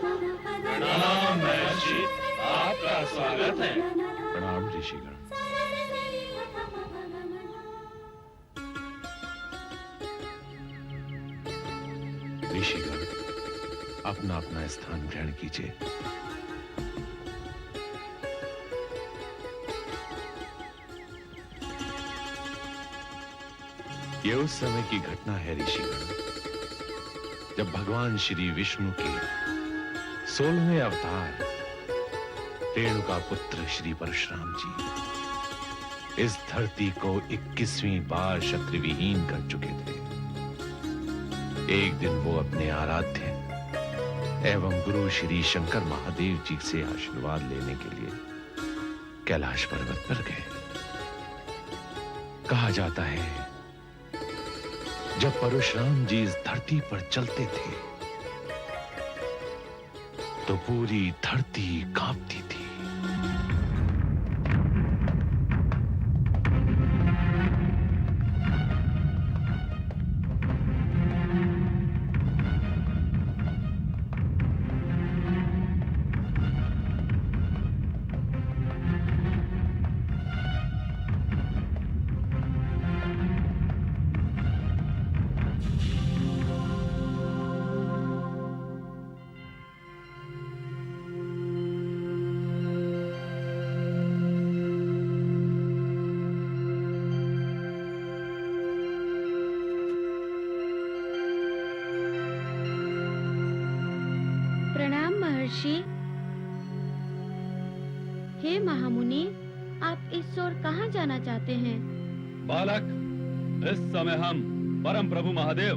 प्रणाम महर्षि, आपका स्वागत है। प्रणाम ऋषिगण। ऋषिगण, अपना अपना स्थान ग्रहण कीजिए। यह उस समय की घटना है ऋषिगण, जब भगवान श्री विष्णु के 16वें अवतार रेणुका पुत्र श्री परशुराम जी इस धरती को 21वीं बार शत्रुविहीन कर चुके थे। एक दिन वो अपने आराध्य एवं गुरु श्री शंकर महादेव जी से आशीर्वाद लेने के लिए कैलाश पर्वत पर गए। कहा जाता है, जब परशुराम जी इस धरती पर चलते थे तो पूरी धरती कांपती थी। प्रणाम महर्षि। हे महामुनि, आप इस ओर कहाँ जाना चाहते हैं? बालक, इस समय हम परम प्रभु महादेव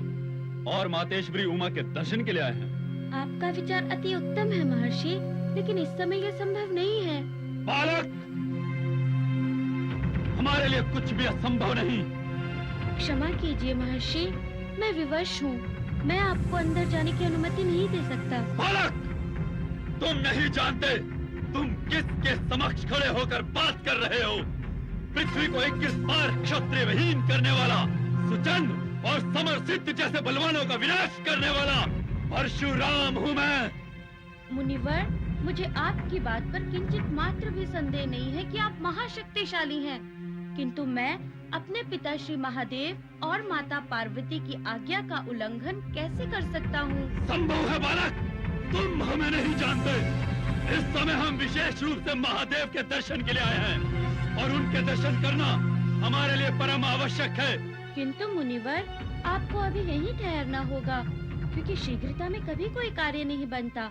और मातेश्वरी उमा के दर्शन के लिए आए हैं। आपका विचार अति उत्तम है महर्षि, लेकिन इस समय यह संभव नहीं है। बालक, हमारे लिए कुछ भी असंभव नहीं। क्षमा कीजिए महर्षि, मैं विवश हूँ। मैं आपको अंदर जाने की अनुमति नहीं दे सकता। बालक, तुम नहीं जानते तुम किसके समक्ष खड़े होकर बात कर रहे हो। पृथ्वी को 21 बार क्षत्रिय विहीन करने वाला, सुचंड और समर सिद्ध जैसे बलवानों का विनाश करने वाला परशुराम हूँ मैं। मुनिवर, मुझे आपकी बात पर किंचित मात्र भी संदेह नहीं है कि आप महाशक्तिशाली हैं, किंतु मैं अपने पिता श्री महादेव और माता पार्वती की आज्ञा का उल्लंघन कैसे कर सकता हूँ? संभव है बालक, तुम हमें नहीं जानते। इस समय हम विशेष रूप से महादेव के दर्शन के लिए आए हैं और उनके दर्शन करना हमारे लिए परम आवश्यक है। किंतु मुनिवर, आपको अभी यहीं ठहरना होगा, क्योंकि शीघ्रता में कभी कोई कार्य नहीं बनता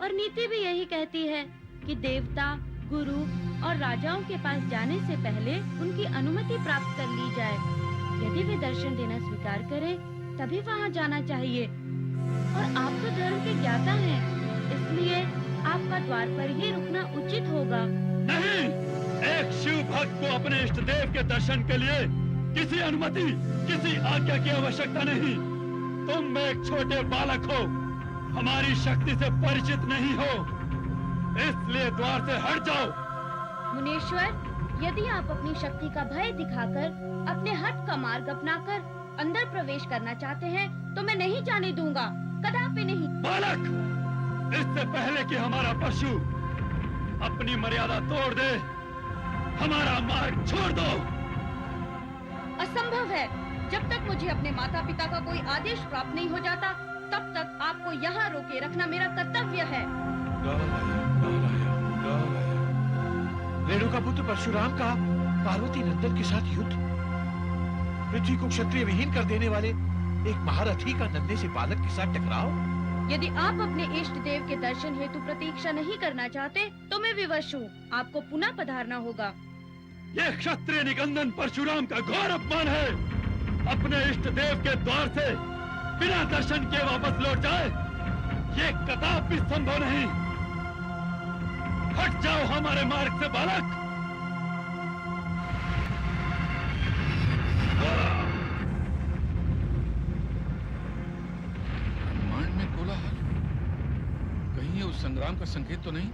और नीति भी यही कहती है कि देवता, गुरु और राजाओं के पास जाने से पहले उनकी अनुमति प्राप्त कर ली जाए। यदि वे दर्शन देना स्वीकार करें, तभी वहाँ जाना चाहिए। और आप तो धर्म के ज्ञाता हैं, इसलिए आपका द्वार पर ही रुकना उचित होगा। नहीं, एक शिव भक्त को अपने इष्ट देव के दर्शन के लिए किसी अनुमति, किसी आज्ञा की आवश्यकता नहीं। तुम एक छोटे बालक हो, हमारी शक्ति से परिचित नहीं हो, इसलिए द्वार से हट जाओ। मुनीश्वर, यदि आप अपनी शक्ति का भय दिखाकर अपने हट का मार्ग अपनाकर अंदर प्रवेश करना चाहते हैं, तो मैं नहीं जाने दूंगा, कदापि नहीं। बालक, इससे पहले कि हमारा पशु अपनी मर्यादा तोड़ दे, हमारा मार्ग छोड़ दो। असंभव है। जब तक मुझे अपने माता पिता का कोई आदेश प्राप्त नहीं हो जाता, तब तक आपको यहाँ रोके रखना मेरा कर्तव्य है। रेणुका पुत्र परशुराम का पार्वती नंदन के साथ युद्ध, पृथ्वी को क्षत्रिय विहीन कर देने वाले एक महारथी का नन्हे से बालक के साथ टकराव। यदि आप अपने इष्ट देव के दर्शन हेतु प्रतीक्षा नहीं करना चाहते, तो मैं विवश हूँ। आपको पुनः पधारना होगा। यह क्षत्रिय निकंदन परशुराम का घोर अपमान है। अपने इष्ट देव के द्वार से बिना दर्शन के वापस लौट जाए, ये कदापि संभव नहीं। हट जाओ हमारे मार्ग से बालक। ब्रह्मांड में कोलाहल, कहीं ये उस संग्राम का संकेत तो नहीं?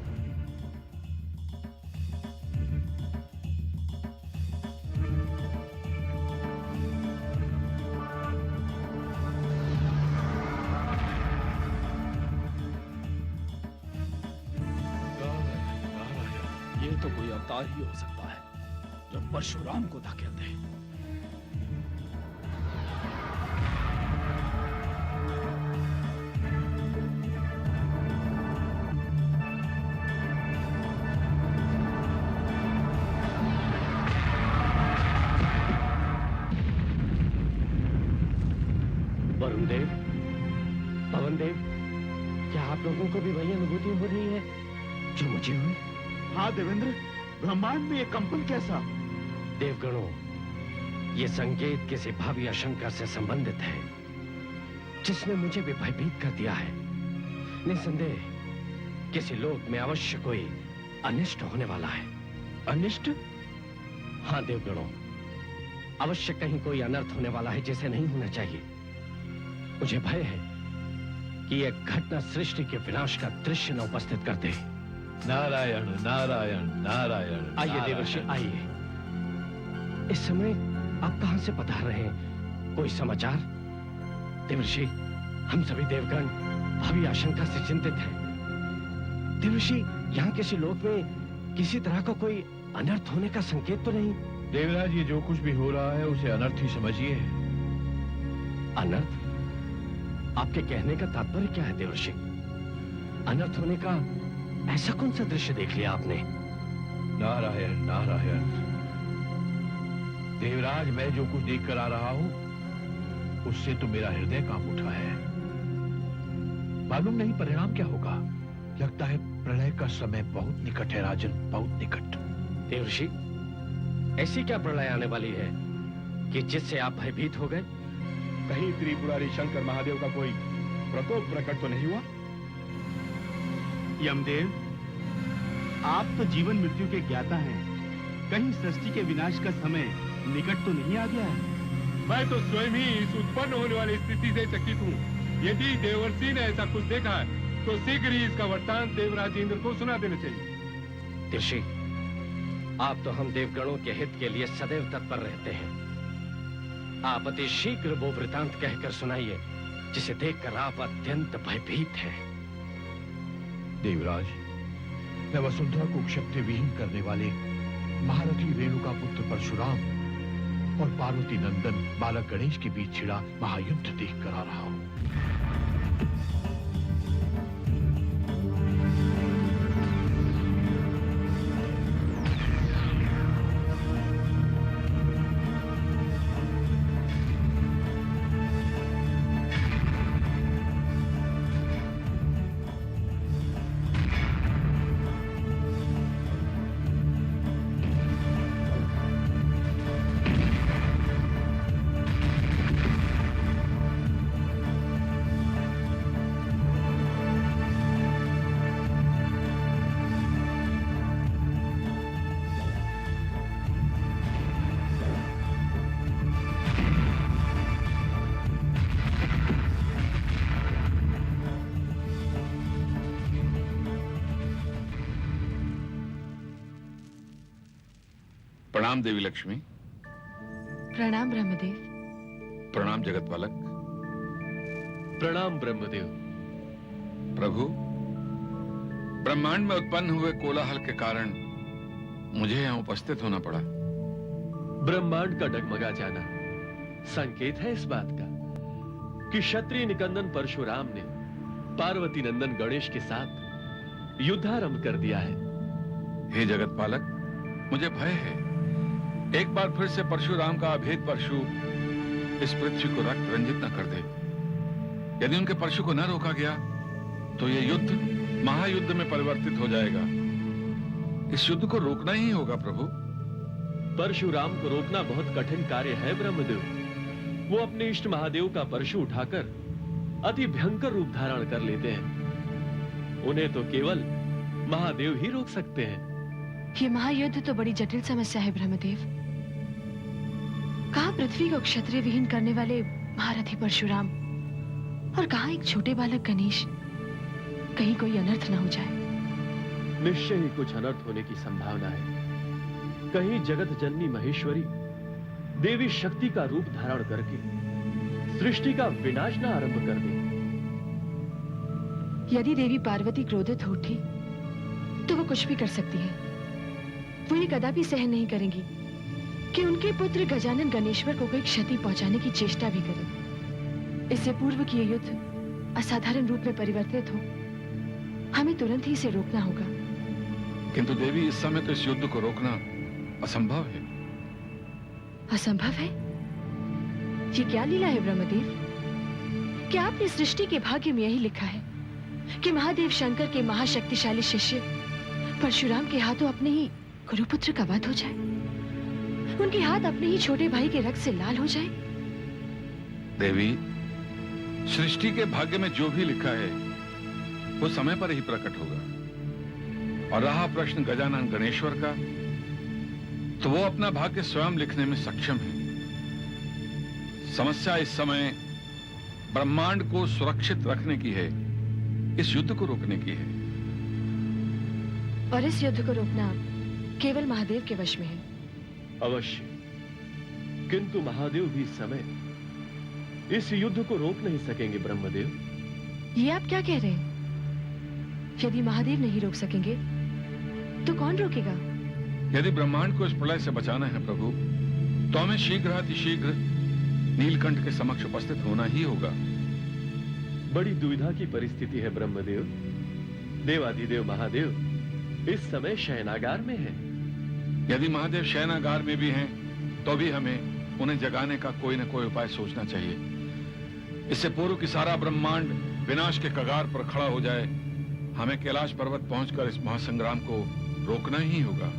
ये तो कोई अवतार ही हो सकता है जो परशुराम को धकेल दे। वरुण देव, पवन देव, क्या आप लोगों को भी वही अनुभूति हो रही है जो मुझे हुई? हाँ देवेंद्र, ब्रह्मांड में ये कंपन कैसा? देवगणों, ये संकेत किसी भावी आशंका से संबंधित है जिसने मुझे भी भयभीत कर दिया है। निसंदेह किसी लोक में अवश्य कोई अनिष्ट होने वाला है। अनिष्ट? हाँ देवगणों, अवश्य कहीं कोई अनर्थ होने वाला है जिसे नहीं होना चाहिए। मुझे भय है कि यह घटना सृष्टि के विनाश का दृश्य न उपस्थित कर दे। नारायण नारायण नारायण। आइए देवर्षि, आइए। इस समय आप कहां से पधार रहे हैं? कोई समाचार? देवर्षि, हम सभी देवगण भावी आशंका से चिंतित हैं। देवर्षि, यहाँ किसी लोक में किसी तरह का कोई अनर्थ होने का संकेत तो नहीं? देवराज, ये जो कुछ भी हो रहा है उसे अनर्थ ही समझिए। अनर्थ? आपके कहने का तात्पर्य क्या है देवर्षि? अनर्थ होने का ऐसा कौन सा दृश्य देख लिया आपने? नारायण नारायण। देवराज, मैं जो कुछ देख कर आ रहा हूं उससे तो मेरा हृदय कांप उठा है। मालूम नहीं परिणाम क्या होगा। लगता है प्रलय का समय बहुत निकट है राजन, बहुत निकट। देवर्षि, ऐसी क्या प्रलय आने वाली है कि जिससे आप भयभीत हो गए? कहीं त्रिपुरारी शंकर महादेव का कोई प्रकोप प्रकट तो नहीं हुआ? यमदेव, आप तो जीवन मृत्यु के ज्ञाता हैं। कहीं सृष्टि के विनाश का समय निकट तो नहीं आ गया है? मैं तो स्वयं ही इस उत्पन्न होने वाली स्थिति से चकित हूँ। यदि देवर्षि ने ऐसा कुछ देखा है तो शीघ्र ही इसका वृत्तांत देवराज इंद्र को सुना देना चाहिए। ऋषि, आप तो हम देवगणों के हित के लिए सदैव तत्पर रहते हैं। आप अति शीघ्र वो वृत्तांत कहकर सुनाइए जिसे देखकर आप अत्यंत भयभीत हैं। देवराज, मैं वसुंधरा को क्षत्रिय विहीन करने वाले महारथी रेणुका पुत्र परशुराम और पार्वती नंदन बालक गणेश के बीच छिड़ा महायुद्ध देख कर आ रहा हूं। प्रणाम देवी लक्ष्मी। प्रणाम ब्रह्मदेव। प्रणाम जगत बालक। प्रणाम ब्रह्मदेव। प्रभु, ब्रह्मांड में उत्पन्न हुए कोलाहल के कारण मुझे यहाँ उपस्थित होना पड़ा। ब्रह्मांड का डगमगा जाना संकेत है इस बात का कि क्षत्रिय निकंदन परशुराम ने पार्वती नंदन गणेश के साथ युद्धारंभ कर दिया है। हे जगत पालक, मुझे भय है एक बार फिर से परशुराम का अभेद परशु इस पृथ्वी को रक्त रंजित न कर दे। यदि उनके परशु को न रोका गया तो यह युद्ध महायुद्ध में परिवर्तित हो जाएगा। इस युद्ध को रोकना ही होगा प्रभु। परशुराम को रोकना बहुत कठिन कार्य है ब्रह्मदेव। वो अपने इष्ट महादेव का परशु उठाकर अति भयंकर रूप धारण कर लेते हैं। उन्हें तो केवल महादेव ही रोक सकते हैं। ये महायुद्ध तो बड़ी जटिल समस्या है ब्रह्मदेव। कहाँ पृथ्वी को क्षत्रिय विहीन करने वाले महारथी परशुराम और कहाँ एक छोटे बालक गणेश। कहीं कोई अनर्थ न हो जाए। निश्चय ही कुछ अनर्थ होने की संभावना है। कहीं जगत जननी महेश्वरी देवी शक्ति का रूप धारण करके सृष्टि का विनाश न आरंभ कर दे। यदि देवी पार्वती क्रोधित हो उठी तो वो कुछ भी कर सकती है। वो ये कदापि सहन नहीं करेंगी कि उनके पुत्र गजानन गणेश्वर को कोई क्षति पहुंचाने की चेष्टा भी करे। इससे पूर्व कि ये युद्ध असाधारण रूप में परिवर्तित हो, हमें तुरंत ही इसे रोकना होगा। किंतु देवी, इस समय तो इस युद्ध को रोकना असंभव है। असंभव है? ये क्या लीला है ब्रह्मदेव? क्या आपने सृष्टि के भाग्य में यही लिखा है कि महादेव शंकर के महाशक्तिशाली शिष्य परशुराम के हाथों अपने ही गुरुपुत्र का वध हो जाए, उनके हाथ अपने ही छोटे भाई के रक्त से लाल हो जाए? देवी, सृष्टि के भाग्य में जो भी लिखा है वो समय पर ही प्रकट होगा। और रहा प्रश्न गजानन गणेश्वर का, तो वो अपना भाग्य स्वयं लिखने में सक्षम है। समस्या इस समय ब्रह्मांड को सुरक्षित रखने की है, इस युद्ध को रोकने की है। और इस युद्ध को रोकना केवल महादेव के वश में है। अवश्य, किंतु महादेव भी इस समय इस युद्ध को रोक नहीं सकेंगे ब्रह्मदेव। ये आप क्या कह रहे हैं? यदि महादेव नहीं रोक सकेंगे तो कौन रोकेगा? यदि ब्रह्मांड को इस प्रलय से बचाना है प्रभु, तो हमें शीघ्र नीलकंठ के समक्ष उपस्थित होना ही होगा। बड़ी दुविधा की परिस्थिति है ब्रह्मदेव। देवाधिदेव महादेव इस समय शयनागार में है। यदि महादेव शयनागार में भी हैं, तो भी हमें उन्हें जगाने का कोई न कोई उपाय सोचना चाहिए। इससे पूर्व कि सारा ब्रह्मांड विनाश के कगार पर खड़ा हो जाए, हमें कैलाश पर्वत पहुंचकर इस महासंग्राम को रोकना ही होगा।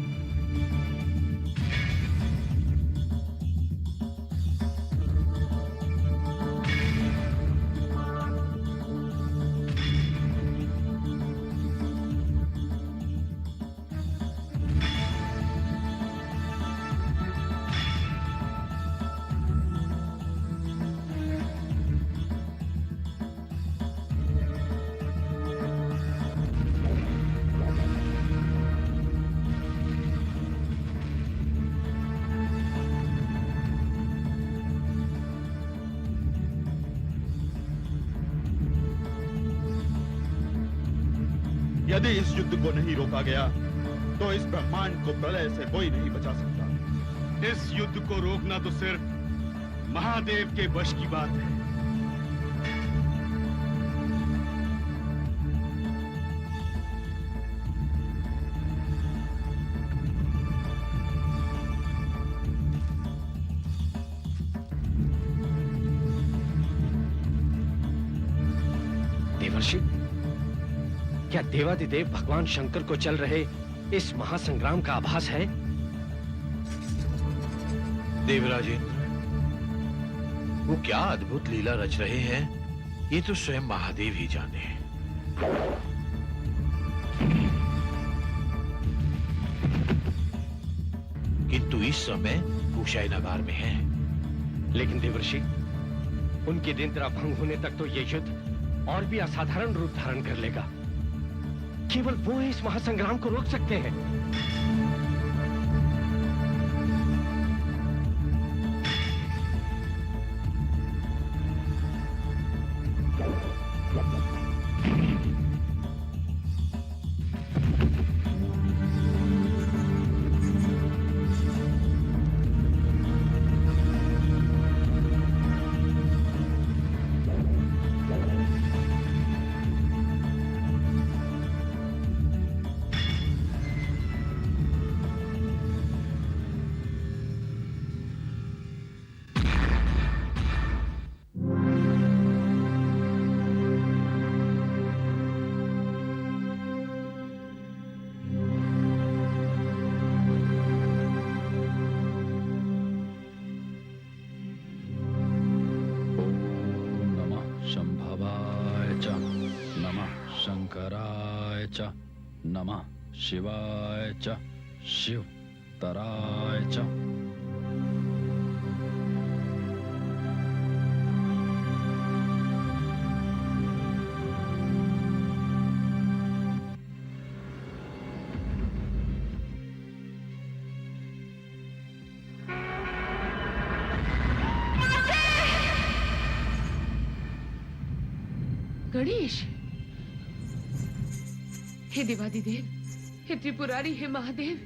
यदि इस युद्ध को नहीं रोका गया तो इस ब्रह्मांड को प्रलय से कोई नहीं बचा सकता। इस युद्ध को रोकना तो सिर्फ महादेव के वश की बात है। देवर्षि, क्या देवादिदेव भगवान शंकर को चल रहे इस महासंग्राम का आभास है? देवराजेंद्र, वो क्या अद्भुत लीला रच रहे हैं, ये तो स्वयं महादेव ही जाने। किंतु इस समय वो शयनागार में हैं। लेकिन देवर्षि, उनकी निद्रा भंग होने तक तो ये युद्ध और भी असाधारण रूप धारण कर लेगा। केवल वो ही इस महासंग्राम को रोक सकते हैं। शंकराय च नमः, शिवाय च शिव तराय च। गणेश, हे देवादिदेव, हे त्रिपुरारी, हे महादेव,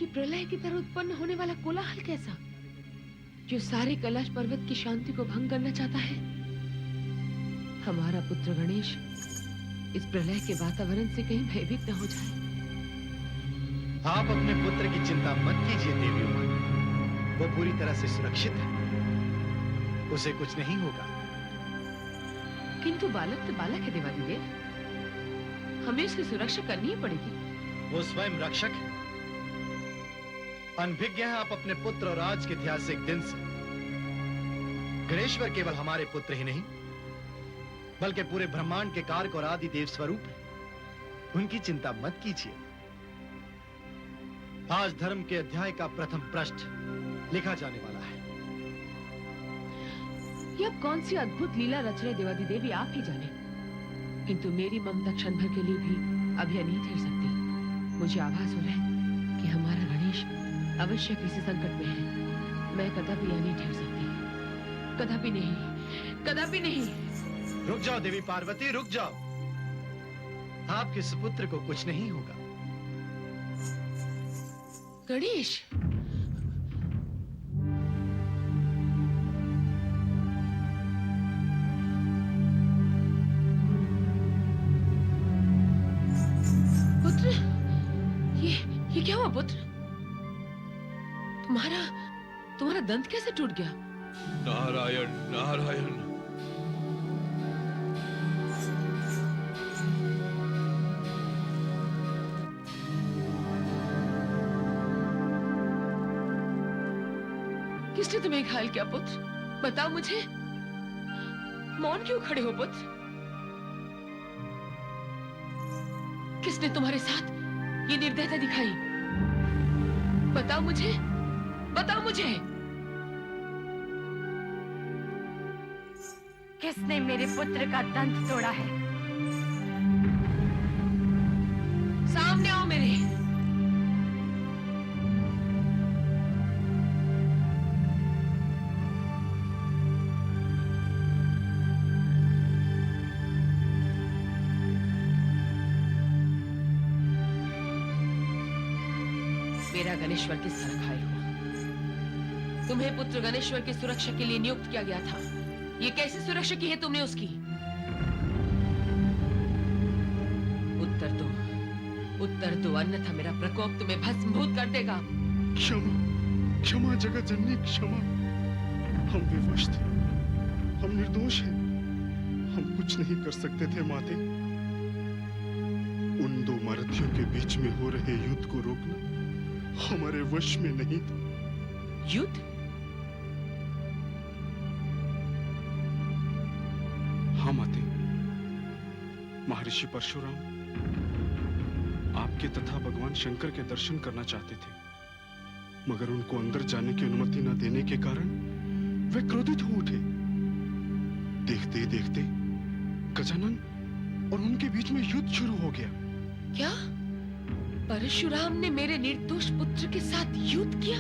ये प्रलय की तरह उत्पन्न होने वाला कोलाहल कैसा, जो सारे कैलाश पर्वत की शांति को भंग करना चाहता है? हमारा पुत्र गणेश इस प्रलय के वातावरण से कहीं भयभीत न हो जाए। आप अपने पुत्र की चिंता मत कीजिए देवी उमा, वो पूरी तरह से सुरक्षित है, उसे कुछ नहीं होगा। किंतु बालक तो बालक है देवादिदेव, हमें उसकी सुरक्षा करनी ही पड़ेगी। वो स्वयं रक्षक है। अनभिज्ञ हैं आप अपने पुत्र और आज के ऐतिहासिक दिन से। गणेश्वर केवल हमारे पुत्र ही नहीं, बल्कि पूरे ब्रह्मांड के कारक और आदि देव स्वरूप है। उनकी चिंता मत कीजिए। आज धर्म के अध्याय का प्रथम पृष्ठ लिखा जाने वाला है। ये अब कौन सी अद्भुत लीला रच रहे देवादिदेवी, आप ही जाने। किंतु मेरी ममता क्षण भर के लिए भी अब यह नहीं ठहर सकती। मुझे आभास हो रहा है कि हमारा गणेश अवश्य किसी संकट में है। मैं कदापि यह नहीं ठहर सकती, कदापि नहीं, कदापि नहीं। रुक जाओ देवी पार्वती, रुक जाओ। आपके सुपुत्र को कुछ नहीं होगा। गणेश, पुत्र, ये क्या हुआ पुत्र? तुम्हारा दंत कैसे टूट गया? नारायण नारायण। किसने तुम्हें घायल किया पुत्र? बताओ मुझे। मौन क्यों खड़े हो पुत्र? किसने तुम्हारे साथ ये निर्दयता दिखाई? बताओ मुझे, बताओ मुझे। किसने मेरे पुत्र का दंत तोड़ा है? सामने आओ मेरे। मेरा गणेश्वर किस तरह घायल हुआ? तुम्हें पुत्र गणेश्वर की सुरक्षा के लिए नियुक्त किया गया था। ये कैसी सुरक्षा की है तुमने उसकी? उत्तर दो, अन्यथा मेरा प्रकोप तुम्हें भस्मभूत कर देगा। क्षमा, क्षमा जगत जननी, क्षमा। हम विवश थे, हम निर्दोष हैं, हम कुछ नहीं कर सकते थे माते। उन दो महारथियों के बीच में हो रहे युद्ध को रोकना हमारे वश में नहीं था। युद्ध? हाँ माते, महर्षि परशुराम आपके तथा भगवान शंकर के दर्शन करना चाहते थे, मगर उनको अंदर जाने की अनुमति न देने के कारण वे क्रोधित हो उठे। देखते देखते गजानन और उनके बीच में युद्ध शुरू हो गया। क्या परशुराम ने मेरे निर्दोष पुत्र के साथ युद्ध किया?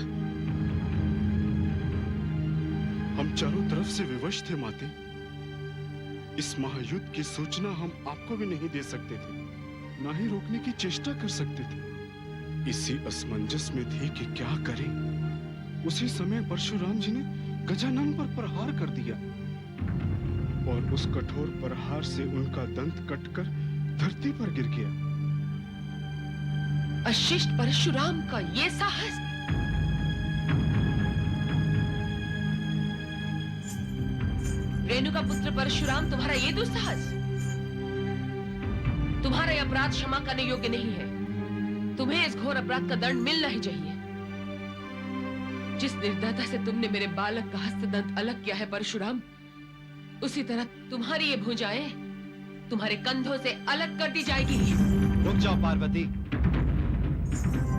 हम चारों तरफ से विवश थे माते। इस महायुद्ध की सूचना हम आपको भी नहीं दे सकते थे, ना ही रोकने की चेष्टा कर सकते थे। इसी असमंजस में थे कि क्या करें। उसी समय परशुराम जी ने गजानन पर प्रहार कर दिया और उस कठोर प्रहार से उनका दंत कटकर धरती पर गिर गया। अशिष्ट परशुराम का ये साहस! रेणुका पुत्र परशुराम, तुम्हारा ये दुस्साहस! तुम्हारा यह अपराध क्षमा करने योग्य नहीं है। तुम्हें इस घोर अपराध का दंड मिलना ही चाहिए। जिस निर्दयता से तुमने मेरे बालक का हस्तदंत अलग किया है परशुराम, उसी तरह तुम्हारी ये भुजाएं तुम्हारे कंधों से अलग कर दी जाएगी। रुक जाओ पार्वती,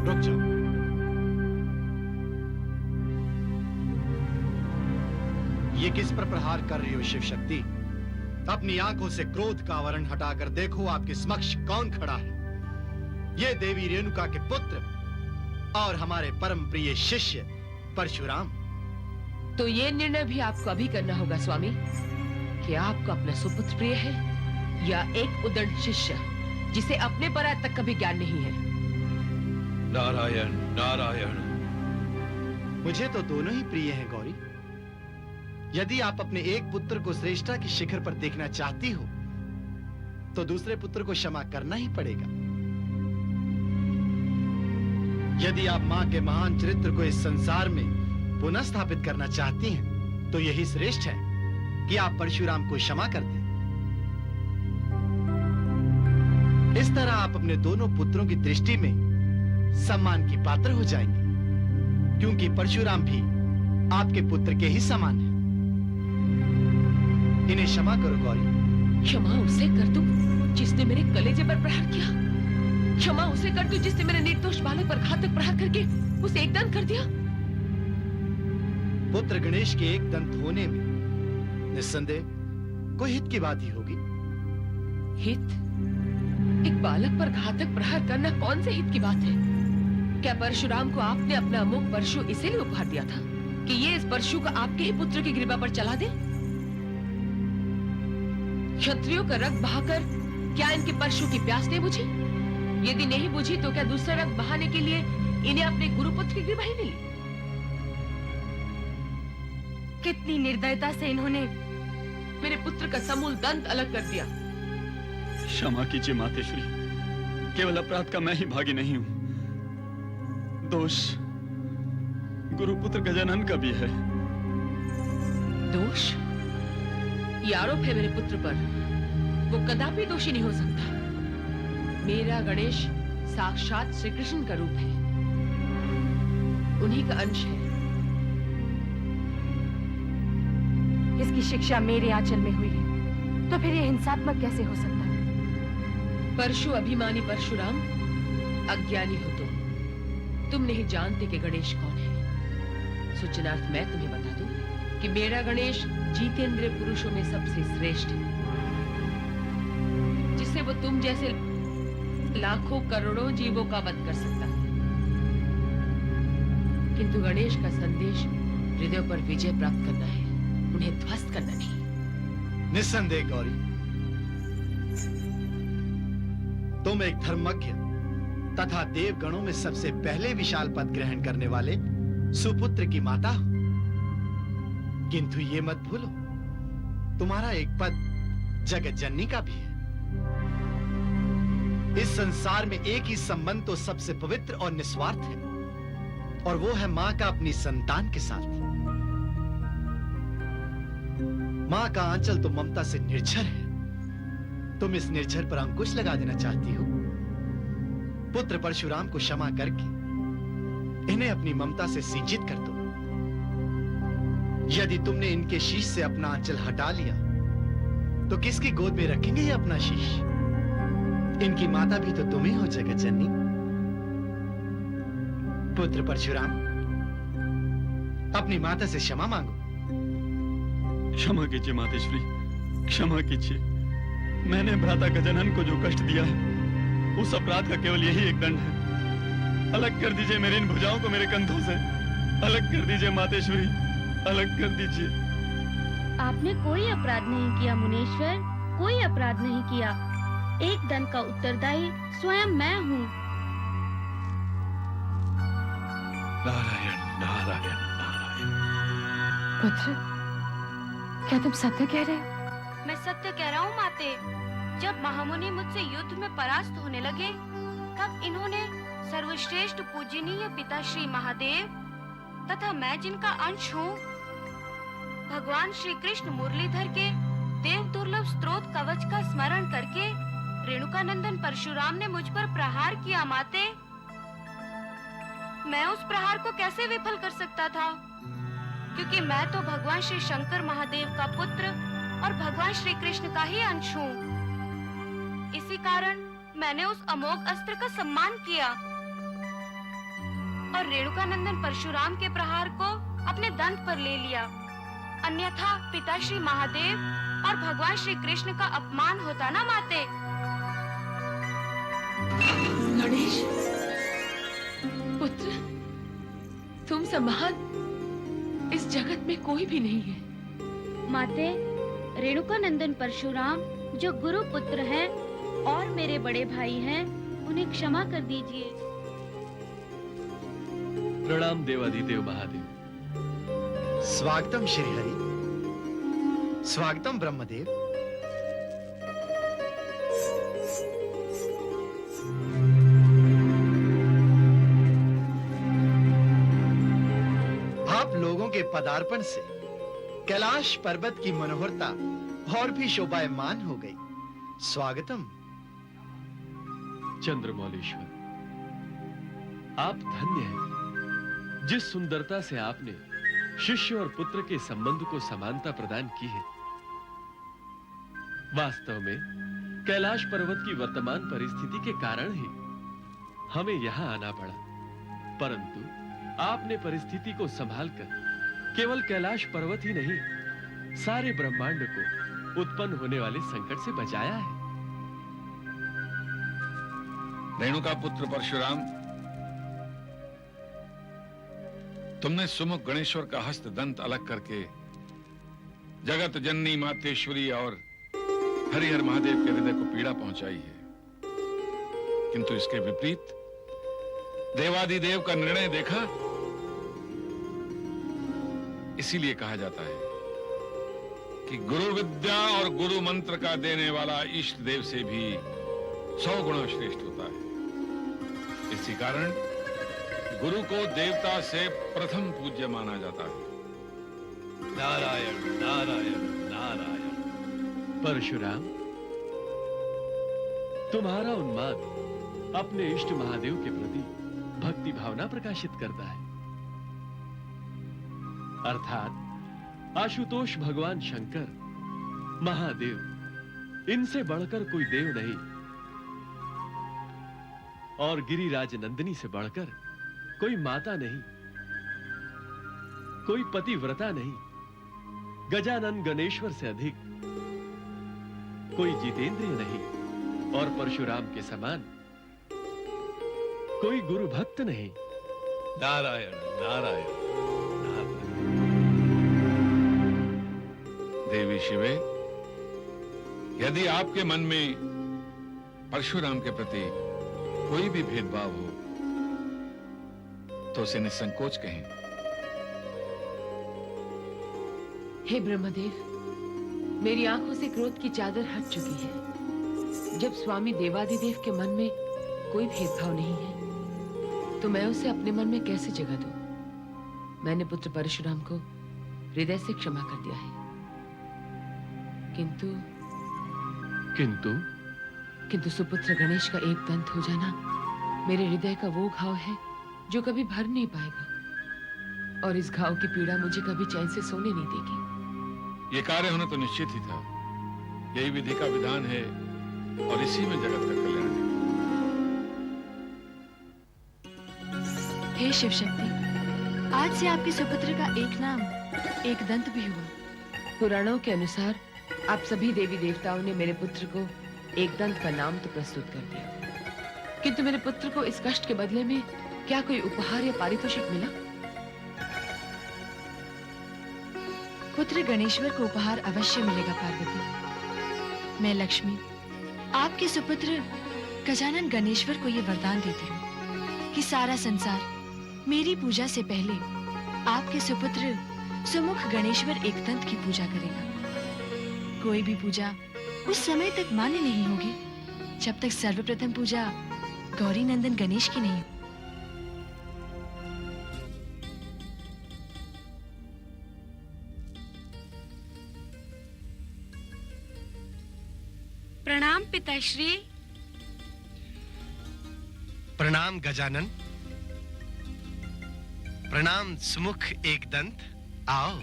रुक जाओ। ये किस पर प्रहार कर रही हो शिव शक्ति? अपनी आंखों से क्रोध का आवरण हटाकर देखो आपके समक्ष कौन खड़ा है। ये देवी रेणुका के पुत्र और हमारे परम प्रिय शिष्य परशुराम। तो ये निर्णय भी आपको अभी करना होगा स्वामी, कि आपको अपना सुपुत्र प्रिय है या एक उद्दंड शिष्य जिसे अपने परायत तक कभी ज्ञान नहीं है। नारायण नारायण। मुझे तो दोनों ही प्रिय हैं गौरी। यदि आप अपने एक पुत्र को श्रेष्ठता के शिखर पर देखना चाहती हो तो दूसरे पुत्र को क्षमा करना ही पड़ेगा। यदि आप मां के महान चरित्र को इस संसार में पुनः स्थापित करना चाहती हैं तो यही श्रेष्ठ है कि आप परशुराम को क्षमा कर दें। इस तरह आप अपने दोनों पुत्रों की दृष्टि में सम्मान की पात्र हो जाएंगे, क्योंकि परशुराम भी आपके पुत्र के ही समान है। इन्हें क्षमा करो गौरी। क्षमा उसे कर दूं जिसने मेरे कलेजे पर प्रहार किया। क्षमा उसे कर दूं जिसने मेरे निर्दोष बालक पर घातक प्रहार करके उसे एकदम कर दिया। पुत्र गणेश के एक दंत होने में निस्संदेह कोई हित की बात ही होगी। हित? एक बालक पर घातक प्रहार करना कौन से हित की बात है? क्या परशुराम को आपने अपना अमोघ परशु इसीलिए उपहार दिया था कि ये इस परशु को आपके ही पुत्र की ग्रीवा पर चला दे? क्षत्रियों का रक्त बहाकर क्या इनके परशु की प्यास नहीं बुझी? यदि नहीं बुझी तो क्या दूसरा रक्त बहाने के लिए इन्हें अपने गुरुपुत्र की ग्रीवा ही मिली? कितनी निर्दयता से इन्होंने मेरे पुत्र का समूल दंत अलग कर दिया। क्षमा कीजिए मातेश्वरी, केवल अपराध का मैं ही भागी नहीं हूं, दोष गुरुपुत्र गजानन का भी है। दोष? ये आरोप है मेरे पुत्र पर, वो कदापि दोषी नहीं हो सकता। मेरा गणेश साक्षात श्री कृष्ण का रूप है, उन्हीं का अंश है। इसकी शिक्षा मेरे आंचल में हुई है, तो फिर ये हिंसात्मक कैसे हो सकता है? परशु अभिमानी परशुराम, अज्ञानी हो तुम नहीं जानते कि गणेश कौन है। सूचनार्थ मैं तुम्हें बता दूं कि मेरा गणेश जीतेंद्रिय पुरुषों में सबसे श्रेष्ठ है, जिससे वो तुम जैसे लाखों करोड़ों जीवों का वध कर सकता है। किंतु गणेश का संदेश हृदय पर विजय प्राप्त करना है, उन्हें ध्वस्त करना नहीं। निस्संदेह गौरी, तुम एक धर्मज्ञ तथा देवगणों में सबसे पहले विशाल पद ग्रहण करने वाले सुपुत्र की माता हो। किंतु ये मत भूलो, तुम्हारा एक पद जगत जननी का भी है। इस संसार में एक ही संबंध तो सबसे पवित्र और निस्वार्थ है, और वो है मां का अपनी संतान के साथ। मां का आंचल तो ममता से निर्झर है। तुम इस निर्झर पर अंकुश लगा देना चाहती हो। पुत्र परशुराम को क्षमा करके इन्हें अपनी ममता से सिंचित कर दो। यदि तुमने इनके शीश से अपना आंचल हटा लिया तो किसकी गोद में रखेंगे ये अपना शीश? इनकी माता भी तो तुम ही हो जगत जननी। पुत्र परशुराम, अपनी माता से क्षमा मांगो। क्षमा कीजिए मातेश्वरी, क्षमा कीजिए। मैंने भ्राता गजानन को जो कष्ट दिया है, उस अपराध का केवल यही एक दंड है। अलग कर दीजिए मेरी इन भुजाओं को मेरे कंधों से। अलग कर दीजिए मातेश्वरी, अलग कर दीजिए। आपने कोई अपराध नहीं किया मुनीश्वर, कोई अपराध नहीं किया। एक दंड का उत्तरदायी स्वयं मैं हूँ। नारायण नारायण नारायण। पुत्र, क्या तुम सत्य कह रहे हो? मैं सत्य कह रहा हूँ माते। जब महामुनि मुझसे युद्ध में परास्त होने लगे, तब इन्होंने सर्वश्रेष्ठ पूजनीय पिता श्री महादेव तथा मैं जिनका अंश हूँ, भगवान श्री कृष्ण मुरलीधर के देव दुर्लभ स्त्रोत कवच का स्मरण करके रेणुकानंदन परशुराम ने मुझ पर प्रहार किया माते। मैं उस प्रहार को कैसे विफल कर सकता था, क्योंकि मैं तो भगवान श्री शंकर महादेव का पुत्र और भगवान श्री कृष्ण का ही अंश हूँ। इसी कारण मैंने उस अमोघ अस्त्र का सम्मान किया और रेणुकानंदन परशुराम के प्रहार को अपने दंत पर ले लिया। अन्यथा पिता श्री महादेव और भगवान श्री कृष्ण का अपमान होता ना माते। गणेश पुत्र, तुम समान इस जगत में कोई भी नहीं है। माते, रेणुकानंदन परशुराम जो गुरु पुत्र हैं और मेरे बड़े भाई हैं, उन्हें क्षमा कर दीजिए। प्रणाम देवाधिदेव महादेव। स्वागतम श्रीहरि, स्वागतम ब्रह्मदेव। आप लोगों के पदार्पण से कैलाश पर्वत की मनोहरता और भी शोभायमान हो गई। स्वागतम। चंद्रमौलेश्वर, आप धन्य हैं जिस सुंदरता से आपने शिष्य और पुत्र के संबंध को समानता प्रदान की है। वास्तव में कैलाश पर्वत की वर्तमान परिस्थिति के कारण ही हमें यहां आना पड़ा, परंतु आपने परिस्थिति को संभालकर केवल कैलाश पर्वत ही नहीं, सारे ब्रह्मांड को उत्पन्न होने वाले संकट से बचाया है। रेणुका पुत्र परशुराम, तुमने सुमुख गणेश्वर का हस्त दंत अलग करके जगत जननी मातेश्वरी और हरिहर महादेव के हृदय को पीड़ा पहुंचाई है, किंतु इसके विपरीत देवादिदेव का निर्णय देखा। इसीलिए कहा जाता है कि गुरु विद्या और गुरु मंत्र का देने वाला इष्ट देव से भी 100 गुना श्रेष्ठ होता है। इसी कारण गुरु को देवता से प्रथम पूज्य माना जाता है। नारायण नारायण नारायण। परशुराम, तुम्हारा उन्माद अपने इष्ट महादेव के प्रति भक्ति भावना प्रकाशित करता है, अर्थात आशुतोष भगवान शंकर महादेव, इनसे बढ़कर कोई देव नहीं और गिरिराज नंदिनी से बढ़कर कोई माता नहीं, कोई पतिव्रता नहीं, गजानन गणेश्वर से अधिक कोई जितेंद्रिय नहीं और परशुराम के समान कोई गुरु भक्त नहीं। नारायण नारायण नारायण। देवी शिवे, यदि आपके मन में परशुराम के प्रति कोई भी भेदभाव हो तो उसे निसंकोच कहें। हे ब्रह्मदेव, मेरी आंखों से क्रोध की चादर हट चुकी है। जब स्वामी देवादिदेव के मन में कोई भेदभाव नहीं है तो मैं उसे अपने मन में कैसे जगह दूं? मैंने पुत्र परशुराम को हृदय से क्षमा कर दिया है, किंतु सुपुत्र गणेश का एक दंत हो जाना मेरे हृदय का वो घाव है जो कभी भर नहीं पाएगा, और इस घाव की पीड़ा मुझे कभी चैन से सोने नहीं देगी। ये कार्य होना तो निश्चित ही था। यही विधि का विधान है और इसी में जगत का कल्याण है। हे शिव शक्ति, आज से आपके सुपुत्र का एक नाम एक दंत भी हुआ। पुराणों के अनुसार आप सभी देवी देवताओं ने मेरे पुत्र को एक दंत का नाम तो प्रस्तुत कर दिया, किंतु मेरे पुत्र को इस कष्ट के बदले में क्या कोई उपहार या पारितोषिक मिला? पुत्र गणेश्वर को उपहार अवश्य मिलेगा पार्वती। मैं लक्ष्मी, आपके सुपुत्र गजानन गणेश्वर को ये वरदान देती हूँ कि सारा संसार मेरी पूजा से पहले आपके सुपुत्र सुमुख गणेश्वर एकदंत की पूजा करेगा। कोई भी पूजा उस समय तक मान्य नहीं होगी जब तक सर्वप्रथम पूजा गौरी नंदन गणेश की नहीं। प्रणाम पिताश्री। प्रणाम गजानन। प्रणाम सुमुख एकदंत। आओ।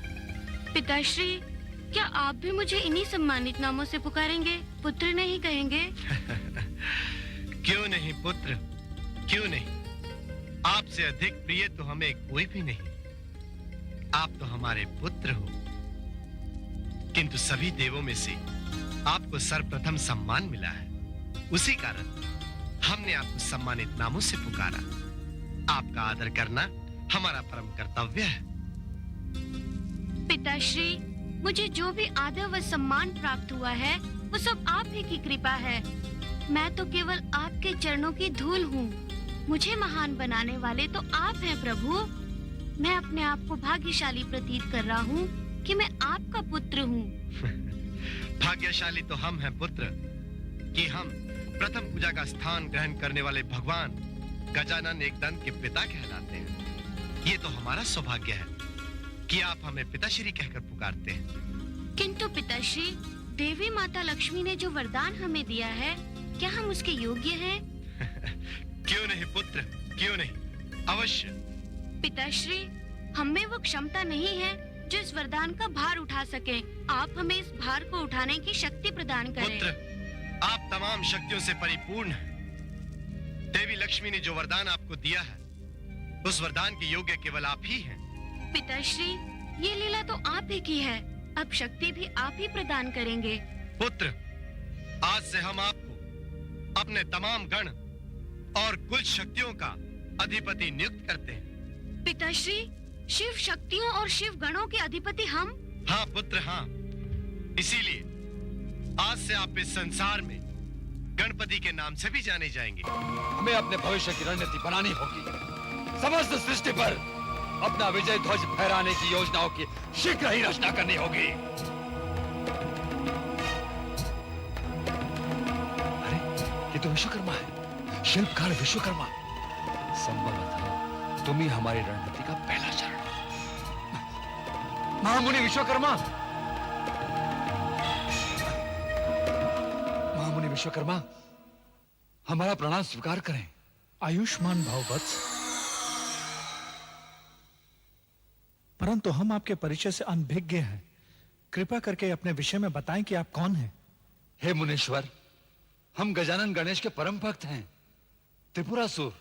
पिताश्री, क्या आप भी मुझे इन्हीं सम्मानित नामों से पुकारेंगे, पुत्र नहीं कहेंगे? क्यों नहीं पुत्र, क्यों नहीं। आपसे अधिक प्रिय तो हमें कोई भी नहीं। आप तो हमारे पुत्र हो, किंतु सभी देवों में से आपको सर्वप्रथम सम्मान मिला है। उसी कारण हमने आपको सम्मानित नामों से पुकारा। आपका आदर करना हमारा परम कर्तव्य है। पिताश्री, मुझे जो भी आदर व सम्मान प्राप्त हुआ है वो सब आप ही की कृपा है। मैं तो केवल आपके चरणों की धूल हूँ। मुझे महान बनाने वाले तो आप हैं प्रभु। मैं अपने आप को भाग्यशाली प्रतीत कर रहा हूँ कि मैं आपका पुत्र हूँ। भाग्यशाली तो हम हैं पुत्र कि हम प्रथम पूजा का स्थान ग्रहण करने वाले भगवान गजानन एकदंत के पिता कहलाते हैं। ये तो हमारा सौभाग्य है कि आप हमें पिताश्री कहकर पुकारते हैं। किंतु पिताश्री, देवी माता लक्ष्मी ने जो वरदान हमें दिया है, क्या हम उसके योग्य हैं? क्यों नहीं पुत्र, क्यों नहीं, अवश्य। पिताश्री, हम में वो क्षमता नहीं है जो इस वरदान का भार उठा सके। आप हमें इस भार को उठाने की शक्ति प्रदान करें। पुत्र, आप तमाम शक्तियों से परिपूर्ण हैं। देवी लक्ष्मी ने जो वरदान आपको दिया है, उस वरदान के योग्य केवल आप ही हैं। पिताश्री, ये लीला तो आप ही की है। अब शक्ति भी आप ही प्रदान करेंगे। पुत्र, आज से हम आपको अपने तमाम गण और कुल शक्तियों का अधिपति नियुक्त करते हैं। पिताश्री, शिव शक्तियों और शिव गणों के अधिपति हम? हाँ पुत्र, हाँ। इसीलिए आज से आप इस संसार में गणपति के नाम से भी जाने जाएंगे। हमें अपने भविष्य की रणनीति बनानी होगी। समस्त सृष्टि पर अपना विजय ध्वज फहराने की योजनाओं की शीघ्र ही रचना करनी होगी। अरे, ये तो विश्वकर्मा है, शिल्पकार विश्वकर्मा। संभवतः तुम ही हमारी रणनीति का पहला चरण। महामुनि विश्वकर्मा, महामुनि विश्वकर्मा, हमारा प्रणाम स्वीकार करें। आयुष्मान भव वत्स। परंतु हम आपके परिचय से अनभिज्ञ हैं। कृपा करके अपने विषय में बताएं कि आप कौन हैं। हे मुनीश्वर, हम गजानन गणेश के परम भक्त हैं, त्रिपुरासुर।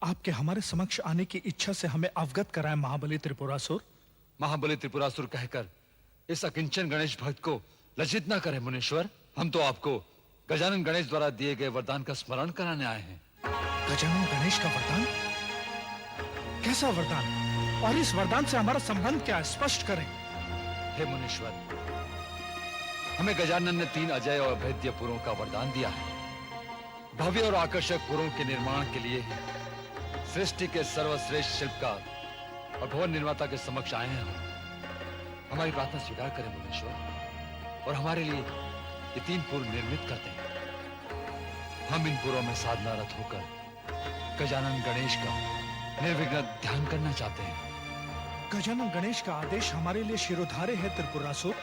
आपके हमारे समक्ष आने की इच्छा से हमें अवगत कराएं महाबली त्रिपुरासुर। महाबली त्रिपुरासुर कहकर इस अकिंचन गणेश भक्त को लज्जित न करें मुनीश्वर। हम तो आपको गजानन गणेश द्वारा दिए गए वरदान का स्मरण कराने आए हैं। गजानन गणेश का वरदान? कैसा वरदान? और इस वरदान से हमारा संबंध क्या है, स्पष्ट करें। हे मुनीश्वर, हमें गजानन ने 3 अजय और अभेद्य पुरों का वरदान दिया है। भव्य और आकर्षक पुरों के निर्माण के लिए सृष्टि के सर्वश्रेष्ठ शिल्पकार और भवन निर्माता के समक्ष आए हैं हम। हमारी प्रार्थना स्वीकार करें मुनीश्वर, और हमारे लिए ये 3 पुर निर्मित करते हैं। हम इन पुरों में साधनारत होकर गजानन गणेश का निर्विघ्न ध्यान करना चाहते हैं। गजानन गणेश का आदेश हमारे लिए शिरोधार्य है त्रिपुरासुर।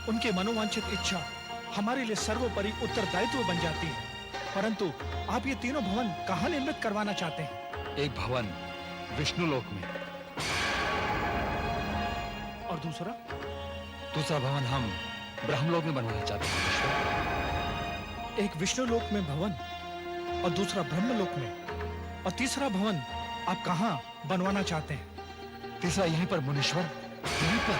उनके मनोवांछित इच्छा हमारे लिए सर्वोपरि उत्तरदायित्व बन जाती है। परंतु आप ये तीनों भवन कहाँ निर्मित करवाना चाहते हैं? एक भवन विष्णु लोक में, और दूसरा? दूसरा भवन हम ब्रह्मलोक में बनवाना चाहते हैं। एक विष्णु लोक में भवन और दूसरा ब्रह्मलोक में, और तीसरा भवन आप कहाँ बनवाना चाहते हैं? तीसरा यहीं पर मुनीश्वर, यहीं पर।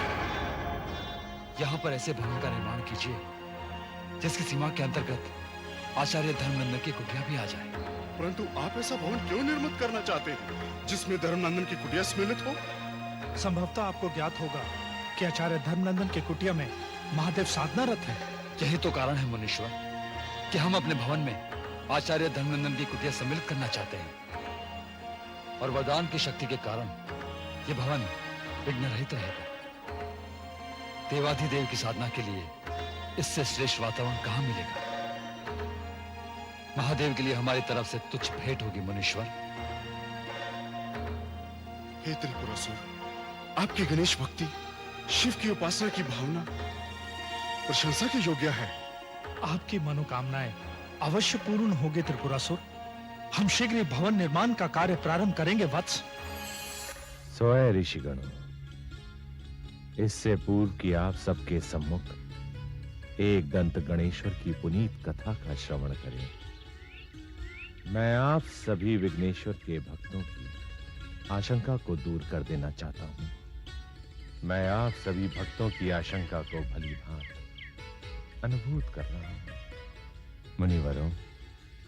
यहाँ पर ऐसे भवन का निर्माण कीजिए जिसकी सीमा के अंतर्गत आचार्य धर्मनंदन की कुटिया भी आ जाए। परंतु आप ऐसा भवन क्यों निर्मित करना चाहते हैं जिसमें धर्मनंदन की कुटिया सम्मिलित हो? संभवतः आपको ज्ञात होगा कि आचार्य धर्मनंदन के कुटिया में महादेव साधनारत है। यही तो कारण है मुनीश्वर कि हम अपने भवन में आचार्य धर्मनंदन की कुटिया सम्मिलित करना चाहते हैं, और वरदान की शक्ति के कारण ये भवन विघ्न रहित रहेगा। देवाधिदेव की साधना के लिए इससे श्रेष्ठ वातावरण कहाँ मिलेगा? महादेव के लिए हमारी तरफ से तुच्छ भेंट होगी मुनीश्वर। हे त्रिपुरासुर, आपकी गणेश भक्ति, शिव की उपासना की भावना प्रशंसा के योग्य है। आपकी मनोकामनाएं अवश्य पूर्ण होगी त्रिपुरासुर। हम शीघ्र ही भवन निर्माण का कार्य प्रारंभ करेंगे वत्स। सोए ऋषिगणों, इससे पूर्व कि आप सबके सम्मुख एक दंत गणेश्वर की पुनीत कथा का श्रवण करें, मैं आप सभी विघ्नेश्वर के भक्तों की आशंका को दूर कर देना चाहता हूं। मैं आप सभी भक्तों की आशंका को भली भांति अनुभूत कर रहा हूं। मुनिवरों,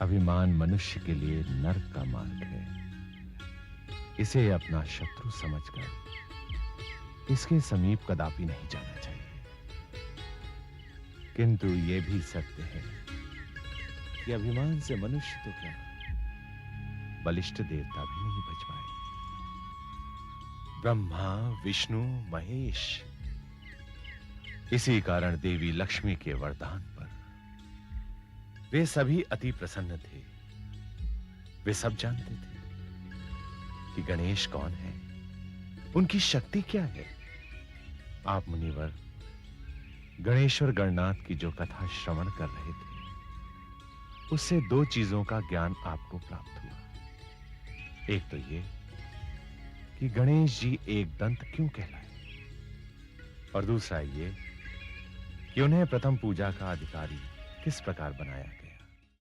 अभिमान मनुष्य के लिए नरक का मार्ग है। इसे अपना शत्रु समझकर इसके समीप कदापि नहीं जाना चाहिए। किंतु यह भी सत्य है कि अभिमान से मनुष्य तो क्या, बलिष्ठ देवता भी नहीं बच पाए। ब्रह्मा, विष्णु, महेश, इसी कारण देवी लक्ष्मी के वरदान पर वे सभी अति प्रसन्न थे। वे सब जानते थे कि गणेश कौन है, उनकी शक्ति क्या है। आप मुनिवर गणेश्वर गणनाथ की जो कथा श्रवण कर रहे थे, उससे दो चीजों का ज्ञान आपको प्राप्त हुआ। एक तो ये कि गणेश जी एक दंत क्यों कहलाए, और दूसरा ये कि उन्हें प्रथम पूजा का अधिकारी किस प्रकार बनाया गया।